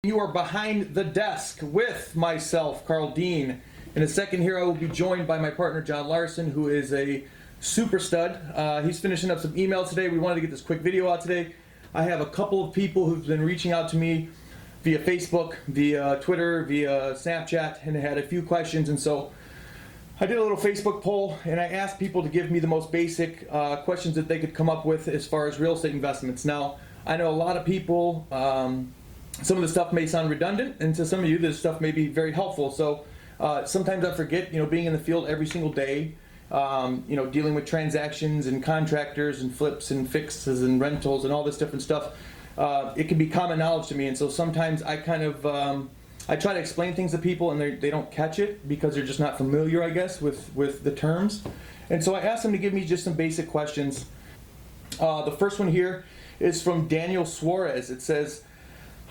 You are behind the desk with myself, Carl Dean. In a second here, I will be joined by my partner, John Larson, who is a super stud. He's finishing up some emails today. We wanted to get this quick video out today. I have a couple of people who've been reaching out to me via Facebook, via Twitter, via Snapchat, and had a few questions. And so I did a little Facebook poll, and I asked people to give me the most basic questions that they could come up with as far as real estate investments. Now, I know a lot of people, some of the stuff may sound redundant, and to some of you, this stuff may be very helpful. So sometimes I forget, being in the field every single day, dealing with transactions and contractors and flips and fixes and rentals and all this different stuff, it can be common knowledge to me. And so sometimes I kind of, I try to explain things to people and they don't catch it because they're just not familiar, I guess, with the terms. And so I asked them to give me just some basic questions. The first one here is from Daniel Suarez. It says,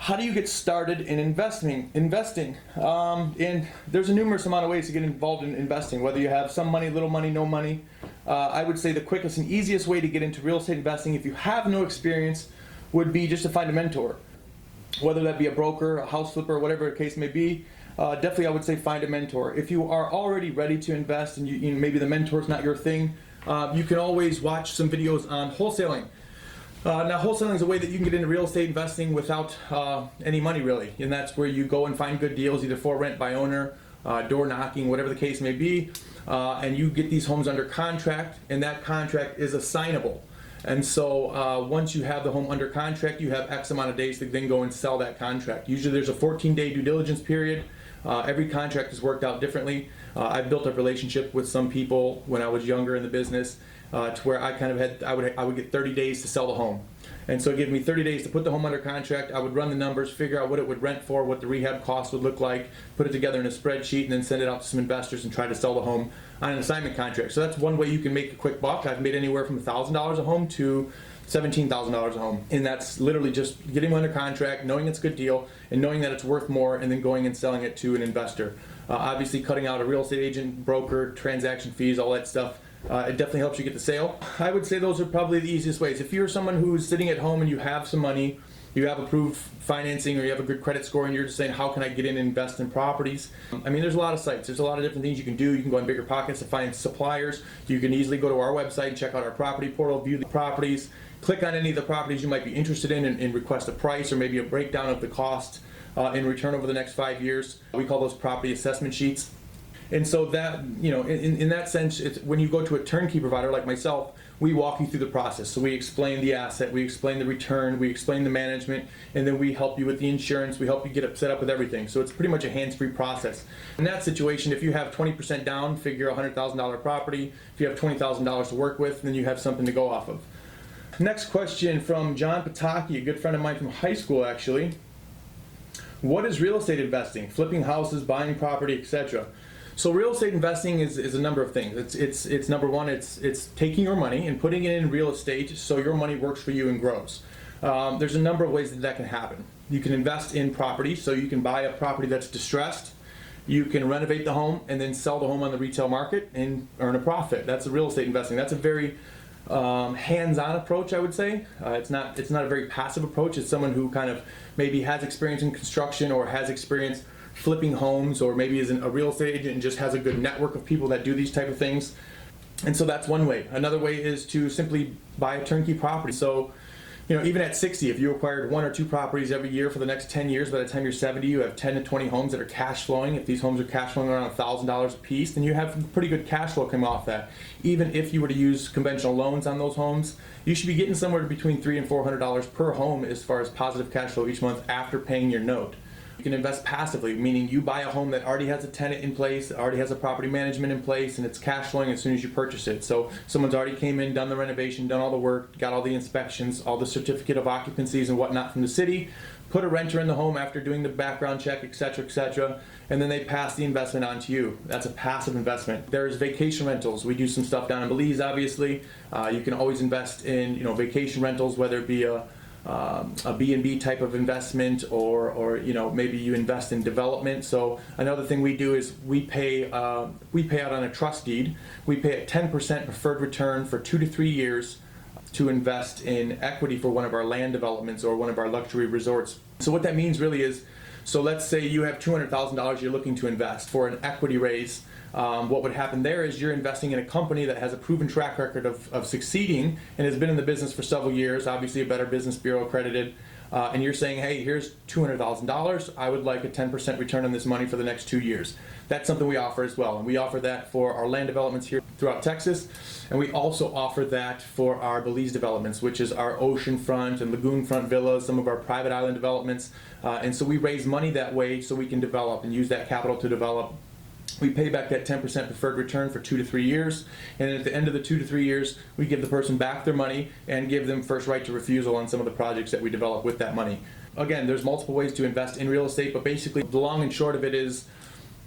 how do you get started in investing? And there's a numerous amount of ways to get involved in investing, whether you have some money, little money, no money. I would say the quickest and easiest way to get into real estate investing, if you have no experience, would be just to find a mentor. Whether that be a broker, a house flipper, whatever the case may be, definitely I would say find a mentor. If you are already ready to invest and maybe the mentor's not your thing, you can always watch some videos on wholesaling. Now, wholesaling is a way that you can get into real estate investing without any money, really. And that's where you go and find good deals, either for rent, by owner, door knocking, whatever the case may be. And you get these homes under contract, and that contract is assignable. And so once you have the home under contract, you have X amount of days to then go and sell that contract. Usually there's a 14-day due diligence period. Every contract is worked out differently. I've built a relationship with some people when I was younger in the business to where I kind of had, I would get 30 days to sell the home. And so it gave me 30 days to put the home under contract. I would run the numbers, figure out what it would rent for, what the rehab cost would look like, put it together in a spreadsheet, and then send it out to some investors and try to sell the home on an assignment contract. So that's one way you can make a quick buck. I've made anywhere from $1,000 a home to $17,000 a home. And that's literally just getting them under contract, knowing it's a good deal, and knowing that it's worth more, and then going and selling it to an investor. Obviously cutting out a real estate agent, broker, transaction fees, all that stuff. It definitely helps you get the sale. I would say those are probably the easiest ways. If you're someone who's sitting at home and you have some money, you have approved financing, or you have a good credit score, and you're just saying, how can I get in and invest in properties? I mean, there's a lot of sites. There's a lot of different things you can do. You can go on Bigger Pockets to find suppliers. You can easily go to our website and check out our property portal, view the properties, click on any of the properties you might be interested in and request a price or maybe a breakdown of the cost in return over the next 5 years. We call those property assessment sheets. And so that, in that sense, it's when you go to a turnkey provider like myself, we walk you through the process. So we explain the asset, we explain the return, we explain the management, and then we help you with the insurance, we help you get it set up with everything. So it's pretty much a hands-free process. In that situation, if you have 20% down, figure $100,000 property, if you have $20,000 to work with, then you have something to go off of. Next question from John Pataki, a good friend of mine from high school actually. What is real estate investing? Flipping houses, buying property, etc. So real estate investing is a number of things. It's number one, it's taking your money and putting it in real estate so your money works for you and grows. There's a number of ways that can happen. You can invest in property, so you can buy a property that's distressed. You can renovate the home and then sell the home on the retail market and earn a profit. That's a real estate investing. That's a very hands-on approach, I would say. It's not a very passive approach. It's someone who kind of maybe has experience in construction or has experience flipping homes, or maybe isn't a real estate agent and just has a good network of people that do these type of things. And so that's one way. Another way is to simply buy a turnkey property. So, even at 60, if you acquired 1 or 2 properties every year for the next 10 years, by the time you're 70, you have 10 to 20 homes that are cash flowing. If these homes are cash flowing around $1,000 a piece, then you have pretty good cash flow coming off that. Even if you were to use conventional loans on those homes, you should be getting somewhere between $300 and $400 per home as far as positive cash flow each month after paying your note. You can invest passively, meaning you buy a home that already has a tenant in place, already has a property management in place, and it's cash flowing as soon as you purchase it. So someone's already came in, done the renovation, done all the work, got all the inspections, all the certificate of occupancies and whatnot from the city, put a renter in the home after doing the background check, etc., and then they pass the investment on to you. That's a passive investment. There's vacation rentals. We do some stuff down in Belize, obviously. You can always invest in vacation rentals, whether it be a B&B type of investment, or maybe you invest in development. So another thing we do is we pay out on a trust deed. We pay a 10% preferred return for 2 to 3 years to invest in equity for one of our land developments or one of our luxury resorts. So what that means really is So let's say you have $200,000 you're looking to invest for an equity raise. What would happen there is you're investing in a company that has a proven track record of succeeding and has been in the business for several years, obviously a Better Business Bureau accredited, and you're saying, hey, here's $200,000, I would like a 10% return on this money for the next 2 years. That's something we offer as well, and we offer that for our land developments here throughout Texas, and we also offer that for our Belize developments, which is our oceanfront and lagoonfront villas, some of our private island developments, and so we raise money that way so we can develop and use that capital to develop. We pay back that 10% preferred return for 2 to 3 years, and at the end of the 2 to 3 years, we give the person back their money and give them first right to refusal on some of the projects that we develop with that money. Again, there's multiple ways to invest in real estate, but basically the long and short of it is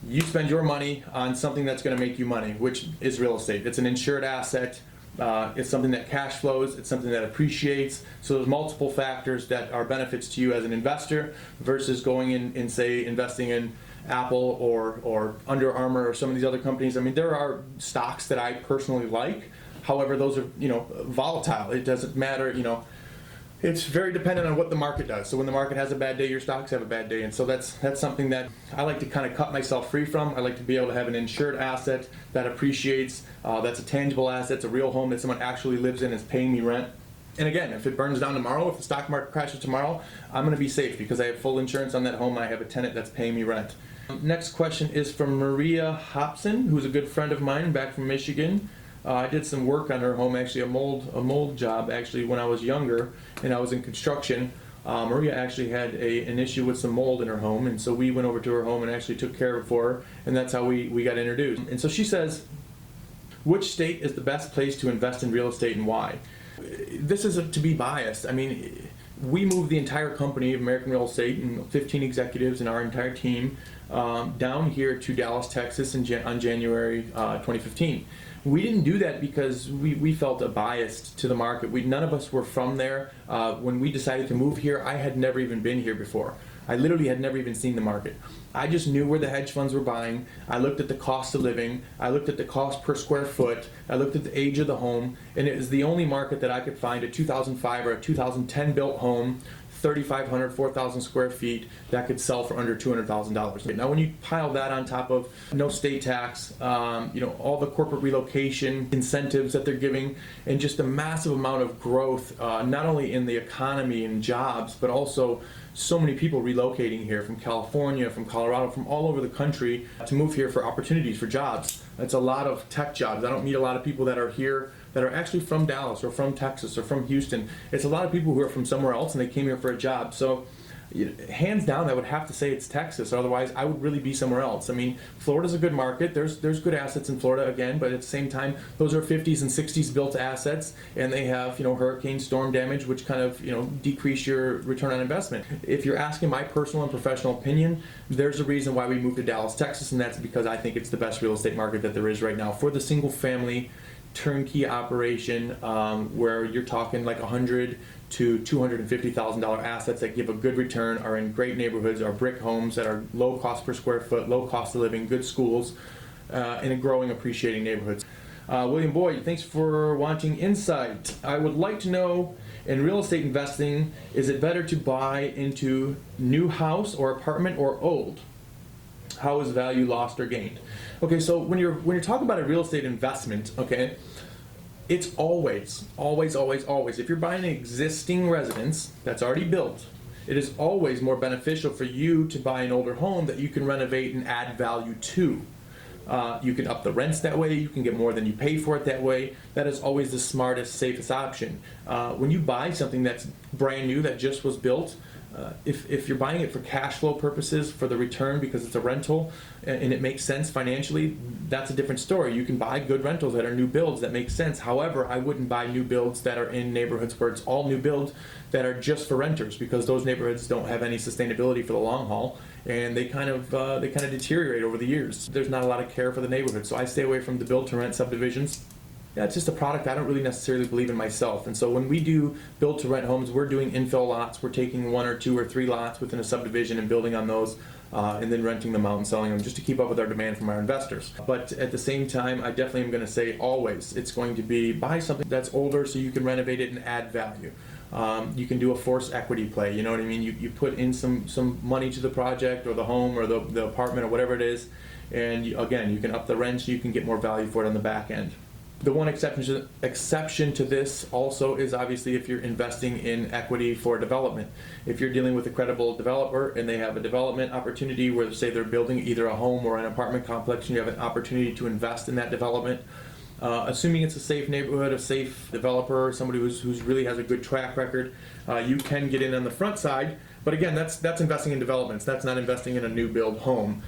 you spend your money on something that's going to make you money, which is real estate. It's an insured asset. It's something that cash flows. It's something that appreciates. So there's multiple factors that are benefits to you as an investor versus going in and say investing in Apple or Under Armour or some of these other companies. I mean, there are stocks that I personally like. However, those are, volatile. It doesn't matter, it's very dependent on what the market does. So when the market has a bad day, your stocks have a bad day. And so that's something that I like to kind of cut myself free from. I like to be able to have an insured asset that appreciates, that's a tangible asset, it's a real home that someone actually lives in, is paying me rent. And again, if it burns down tomorrow, if the stock market crashes tomorrow, I'm going to be safe because I have full insurance on that home and I have a tenant that's paying me rent. Next question is from Maria Hobson, who's a good friend of mine back from Michigan. I did some work on her home, actually a mold job actually when I was younger and I was in construction. Maria actually had an issue with some mold in her home, and so we went over to her home and actually took care of it for her, and that's how we got introduced. And so she says, which state is the best place to invest in real estate and why? This is to be biased. I mean, we moved the entire company of American Real Estate and 15 executives and our entire team down here to Dallas, Texas on January 2015. We didn't do that because we felt a bias to the market. None of us were from there. When we decided to move here, I had never even been here before. I literally had never even seen the market. I just knew where the hedge funds were buying. I looked at the cost of living. I looked at the cost per square foot. I looked at the age of the home, and it was the only market that I could find a 2005 or a 2010 built home, 3,500, 4,000 square feet that could sell for under $200,000. Now, when you pile that on top of no state tax, all the corporate relocation incentives that they're giving, and just a massive amount of growth, not only in the economy and jobs, but also so many people relocating here from California, from Colorado, from all over the country to move here for opportunities, for jobs. It's a lot of tech jobs. I don't meet a lot of people that are here that are actually from Dallas or from Texas or from Houston. It's a lot of people who are from somewhere else and they came here for a job. So hands down, I would have to say it's Texas. Otherwise, I would really be somewhere else. I mean, Florida's a good market. There's good assets in Florida again, but at the same time, those are 50s and 60s built assets, and they have hurricane storm damage, which kind of decrease your return on investment. If you're asking my personal and professional opinion, there's a reason why we moved to Dallas, Texas, and that's because I think it's the best real estate market that there is right now for the single family turnkey operation, where you're talking like $100,000 to $250,000 assets that give a good return, are in great neighborhoods, are brick homes that are low cost per square foot, low cost of living, good schools, in a growing, appreciating neighborhoods. William Boyd, thanks for wanting insight. I would like to know, in real estate investing, is it better to buy into new house or apartment or old? How is value lost or gained? Okay, so when you're talking about a real estate investment, okay, it's always, if you're buying an existing residence that's already built, it is always more beneficial for you to buy an older home that you can renovate and add value to. You can up the rents that way, you can get more than you pay for it that way. That is always the smartest, safest option. When you buy something that's brand new, that just was built, if you're buying it for cash flow purposes, for the return because it's a rental and it makes sense financially, that's a different story. You can buy good rentals that are new builds that make sense. However, I wouldn't buy new builds that are in neighborhoods where it's all new builds that are just for renters, because those neighborhoods don't have any sustainability for the long haul, and they kind of deteriorate over the years. There's not a lot of care for the neighborhood, so I stay away from the build to rent subdivisions. Yeah, it's just a product I don't really necessarily believe in myself. And so when we do build to rent homes, we're doing infill lots. We're taking 1 or 2 or 3 lots within a subdivision and building on those, and then renting them out and selling them just to keep up with our demand from our investors. But at the same time, I definitely am going to say always it's going to be buy something that's older so you can renovate it and add value. you can do a forced equity play. You know what I mean? You put in some money to the project or the home or the apartment or whatever it is, and again, you can up the rent so you can get more value for it on the back end. The one exception to this also is obviously if you're investing in equity for development. If you're dealing with a credible developer and they have a development opportunity where, say, they're building either a home or an apartment complex and you have an opportunity to invest in that development, assuming it's a safe neighborhood, a safe developer, somebody who's really has a good track record, you can get in on the front side. But again, that's investing in developments. That's not investing in a new build home.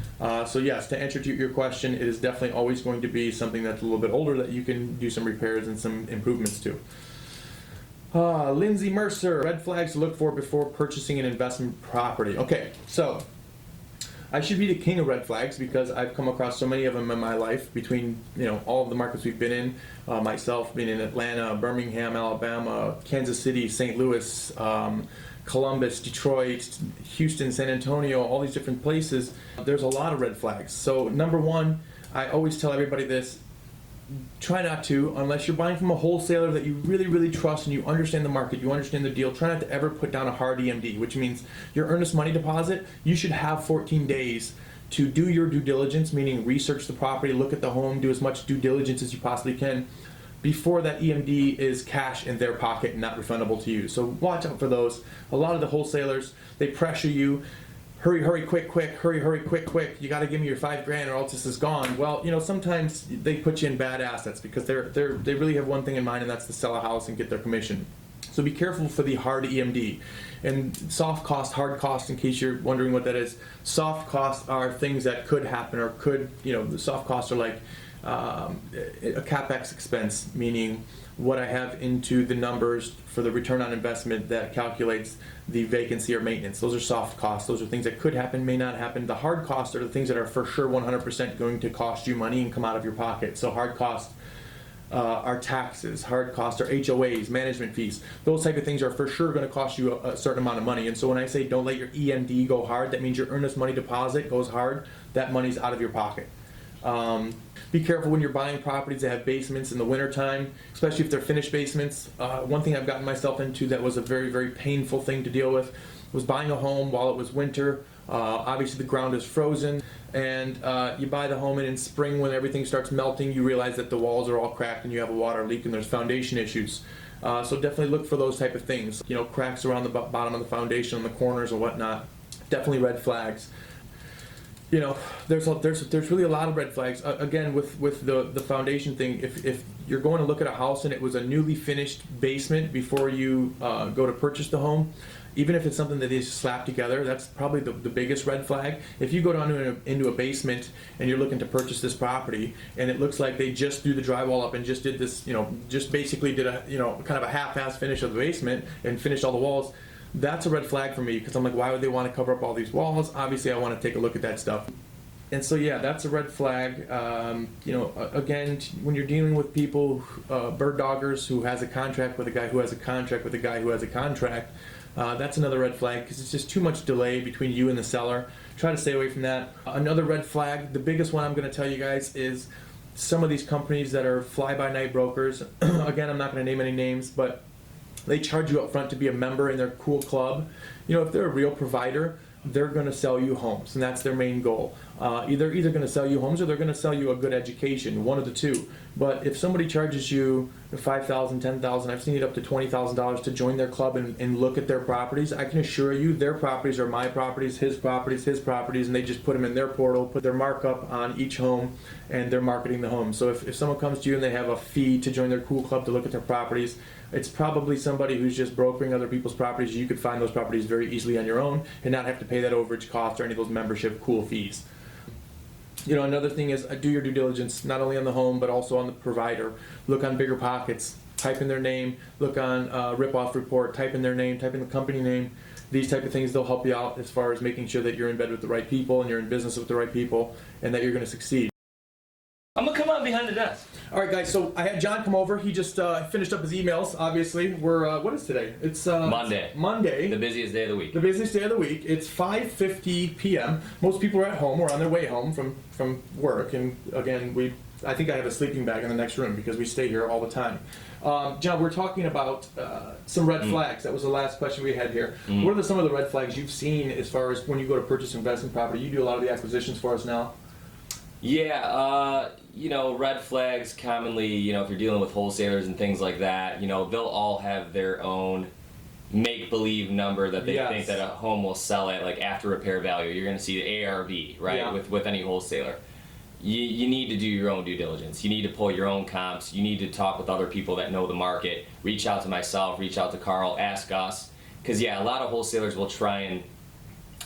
So yes, to answer to your question, it is definitely always going to be something that's a little bit older that you can do some repairs and some improvements to. Lindsay Mercer, red flags to look for before purchasing an investment property. Okay, so I should be the king of red flags because I've come across so many of them in my life between all of the markets we've been in, myself being in Atlanta, Birmingham, Alabama, Kansas City, St. Louis, Columbus, Detroit, Houston, San Antonio, all these different places. There's a lot of red flags. So number one, I always tell everybody this: try not to, unless you're buying from a wholesaler that you really, really trust and you understand the market, you understand the deal, try not to ever put down a hard EMD, which means your earnest money deposit, you should have 14 days to do your due diligence, meaning research the property, look at the home, do as much due diligence as you possibly can before that EMD is cash in their pocket and not refundable to you. So watch out for those. A lot of the wholesalers, they pressure you. Hurry, hurry, quick, quick, hurry, hurry, quick, quick. You got to give me your $5 grand or else this is gone. Well, sometimes they put you in bad assets because they really have one thing in mind, and that's to sell a house and get their commission. So be careful for the hard EMD. And soft cost, hard cost, in case you're wondering what that is. Soft costs are things that could happen or could, the soft costs are like a CapEx expense, meaning what I have into the numbers for the return on investment that calculates the vacancy or maintenance. Those are soft costs. Those are things that could happen, may not happen. The hard costs are the things that are for sure 100% going to cost you money and come out of your pocket. So hard costs are taxes, hard costs are HOAs, management fees. Those type of things are for sure going to cost you a certain amount of money. And so when I say don't let your EMD go hard, that means your earnest money deposit goes hard. That money's out of your pocket. Be careful when you're buying properties that have basements in the wintertime, especially if they're finished basements. One thing I've gotten myself into that was a very, very painful thing to deal with was buying a home while it was winter. Obviously the ground is frozen, and you buy the home, and in spring when everything starts melting, you realize that the walls are all cracked and you have a water leak and there's foundation issues. So definitely look for those type of things. Cracks around the bottom of the foundation, on the corners and whatnot. Definitely red flags. There's really a lot of red flags. Again, with the foundation thing, if you're going to look at a house and it was a newly finished basement before you go to purchase the home, even if it's something that they just slap together, that's probably the biggest red flag. If you go down into a basement and you're looking to purchase this property and it looks like they just threw the drywall up and just did this, just basically did a kind of a half-ass finish of the basement and finished all the walls, that's a red flag for me, because I'm like, why would they want to cover up all these walls? Obviously I want to take a look at that stuff. And so yeah, that's a red flag. Again, when you're dealing with people, bird doggers who has a contract with a guy who has a contract with a guy who has a contract, that's another red flag, because it's just too much delay between you and the seller. Try to stay away from that. Another red flag, the biggest one I'm going to tell you guys, is some of these companies that are fly-by-night brokers. Again, I'm not going to name any names, but they charge you up front to be a member in their cool club. If they're a real provider, they're going to sell you homes, and that's their main goal. Either going to sell you homes or they're going to sell you a good education, one of the two. But if somebody charges you $5,000, $10,000, I've seen it up to $20,000 to join their club and look at their properties, I can assure you their properties are my properties, his properties, and they just put them in their portal, put their markup on each home, and they're marketing the home. So if someone comes to you and they have a fee to join their cool club to look at their properties, it's probably somebody who's just brokering other people's properties. You could find those properties very easily on your own and not have to pay that overage cost or any of those membership cool fees. Another thing is do your due diligence, not only on the home but also on the provider. Look on Bigger Pockets, type in their name, look on Rip-Off Report, type in their name, type in the company name. These type of things, they'll help you out as far as making sure that you're in bed with the right people and you're in business with the right people and that you're going to succeed. I'm going to come out behind the desk. All right, guys. So I had John come over. He just finished up his emails. Obviously, we're what is today? It's Monday. Monday. The busiest day of the week. The busiest day of the week. It's 5:50 p.m. Most people are at home or on their way home from work. And again, I think I have a sleeping bag in the next room because we stay here all the time. John, we're talking about some red flags. That was the last question we had here. What are some of the red flags you've seen as far as when you go to purchase investment property? You do a lot of the acquisitions for us now. Yeah, red flags commonly, if you're dealing with wholesalers and things like that, they'll all have their own make-believe number that they think that a home will sell at, like after repair value. You're going to see the ARV, right, Yeah. with any wholesaler. You need to do your own due diligence. You need to pull your own comps. You need to talk with other people that know the market. Reach out to myself, reach out to Carl, ask us. Because, a lot of wholesalers will try and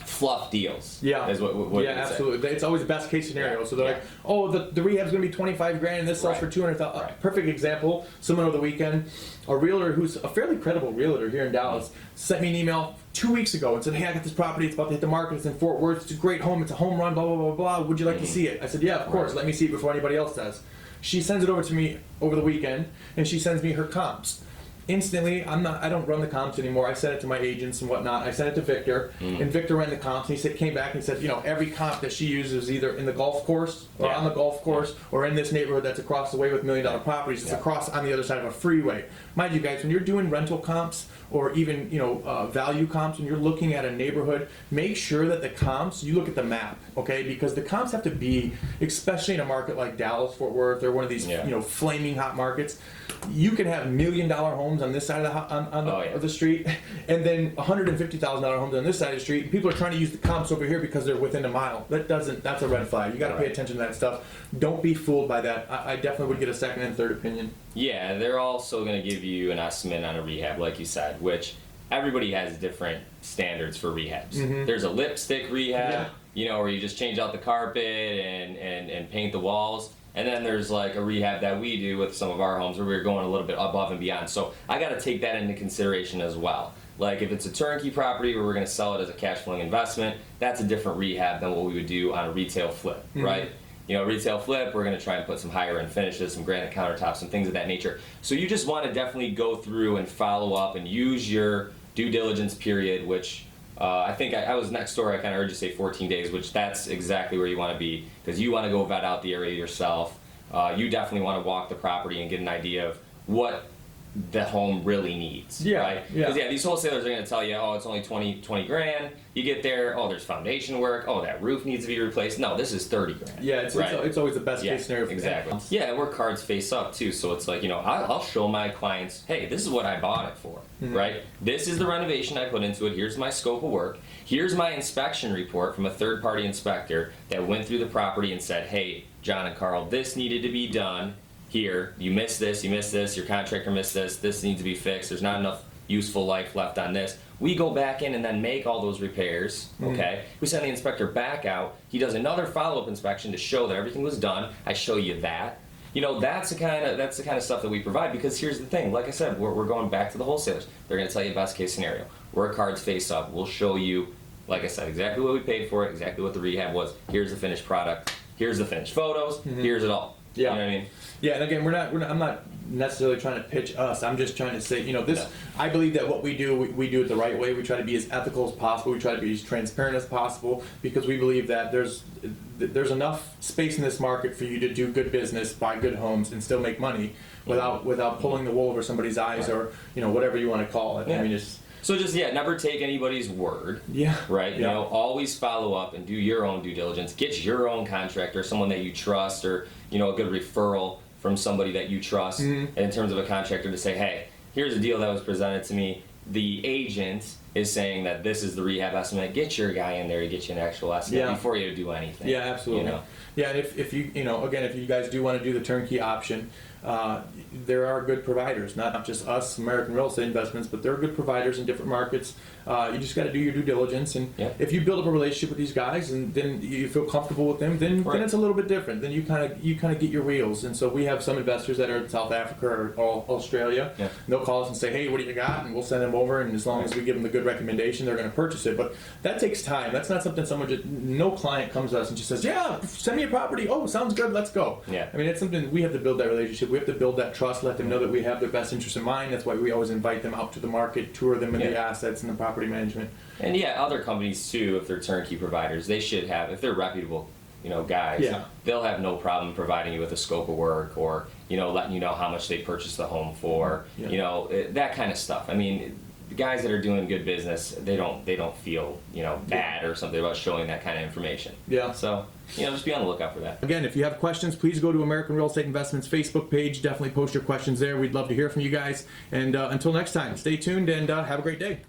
fluff deals. Yeah. Is what yeah, absolutely. It's always the best case scenario. So they're like, oh, the rehab's going to be 25 grand and this sells for 200,000. Right. Perfect example. Someone over the weekend, a realtor who's a fairly credible realtor here in Dallas, sent me an email 2 weeks ago and said, hey, I got this property. It's about to hit the market. It's in Fort Worth. It's a great home. It's a home run, blah, blah, blah, blah. Would you like to see it? I said, yeah, of course. Let me see it before anybody else does. She sends it over to me over the weekend, and she sends me her comps. Instantly, I don't run the comps anymore. I sent it to my agents and whatnot. I sent it to Victor, and Victor ran the comps. And he came back and said, every comp that she uses is either in the golf course or on the golf course or in this neighborhood that's across the way with $1 million properties. It's across on the other side of a freeway. Mind you, guys, when you're doing rental comps or even value comps, when you're looking at a neighborhood, make sure that the comps, you look at the map, okay? Because the comps have to be, especially in a market like Dallas, Fort Worth, or one of these flaming hot markets. You can have $1 million homes on this side of the street, and then $150,000 homes on this side of the street. People are trying to use the comps over here because they're within a mile. That's a red flag. You got to pay attention to that stuff. Don't be fooled by that. I definitely would get a second and third opinion. Yeah, they're also going to give you an estimate on a rehab, like you said, which everybody has different standards for rehabs. There's a lipstick rehab, where you just change out the carpet and paint the walls. And then there's like a rehab that we do with some of our homes where we're going a little bit above and beyond. So I got to take that into consideration as well. Like if it's a turnkey property where we're going to sell it as a cash flowing investment, that's a different rehab than what we would do on a retail flip, right? Retail flip, we're going to try and put some higher end finishes, some granite countertops, some things of that nature. So you just want to definitely go through and follow up and use your due diligence period, which I think I was next door, I kind of heard you say 14 days, which that's exactly where you want to be, because you want to go vet out the area yourself. You definitely want to walk the property and get an idea of what the home really needs, right? Because these wholesalers are going to tell you, oh, it's only 20 grand. You get there, oh, there's foundation work. Oh, that roof needs to be replaced. No, this is 30 grand. Yeah, it's always the best case scenario. For exactly. Yeah, and we're cards face up too, so it's like, I'll show my clients, hey, this is what I bought it for, right? This is the renovation I put into it. Here's my scope of work. Here's my inspection report from a third-party inspector that went through the property and said, hey, John and Carl, this needed to be done. Here, you missed this, your contractor missed this needs to be fixed, there's not enough useful life left on this. We go back in and then make all those repairs, okay? We send the inspector back out, he does another follow-up inspection to show that everything was done. I show you that. That's the kind of stuff that we provide, because here's the thing, like I said, we're going back to the wholesalers. They're gonna tell you best case scenario. We're cards face up, we'll show you, like I said, exactly what we paid for it, exactly what the rehab was. Here's the finished product, here's the finished photos, here's it all. Yeah. You know what I mean? Yeah, and again, I'm not necessarily trying to pitch us. I'm just trying to say, I believe that what we do, we do it the right way. We try to be as ethical as possible. We try to be as transparent as possible, because we believe that there's enough space in this market for you to do good business, buy good homes, and still make money without pulling the wool over somebody's eyes, or whatever you want to call it. Yeah. I mean, it's. So just, never take anybody's word. Yeah. Right? Always follow up and do your own due diligence. Get your own contractor, someone that you trust, or, a good referral from somebody that you trust in terms of a contractor to say, hey, here's a deal that was presented to me. The agent is saying that this is the rehab estimate. Get your guy in there to get you an actual estimate before you do anything. Yeah, absolutely. Yeah, and if you, again, if you guys do want to do the turnkey option, there are good providers, not just us, American Real Estate Investments, but there are good providers in different markets. You just got to do your due diligence, and if you build up a relationship with these guys, and then you feel comfortable with them, then it's a little bit different. Then you kind of get your wheels. And so we have some investors that are in South Africa or Australia. Yeah. And they'll call us and say, hey, what do you got? And we'll send them over, and as long as we give them the good recommendation, they're going to purchase it. But that takes time. That's not something no client comes to us and just says, yeah, send me a property. Oh, sounds good. Let's go. Yeah. I mean, it's something we have to build that relationship. We have to build that trust, let them know that we have their best interest in mind. That's why we always invite them out to the market, tour them in the assets and the property management. And yeah, other companies too, if they're turnkey providers, they should have, if they're reputable, guys, they'll have no problem providing you with a scope of work or, letting you know how much they purchased the home for, that kind of stuff. I mean, the guys that are doing good business, they don't feel, bad or something about showing that kind of information. Yeah. So, just be on the lookout for that. Again, if you have questions, please go to American Real Estate Investments Facebook page. Definitely post your questions there. We'd love to hear from you guys. And until next time, stay tuned and have a great day.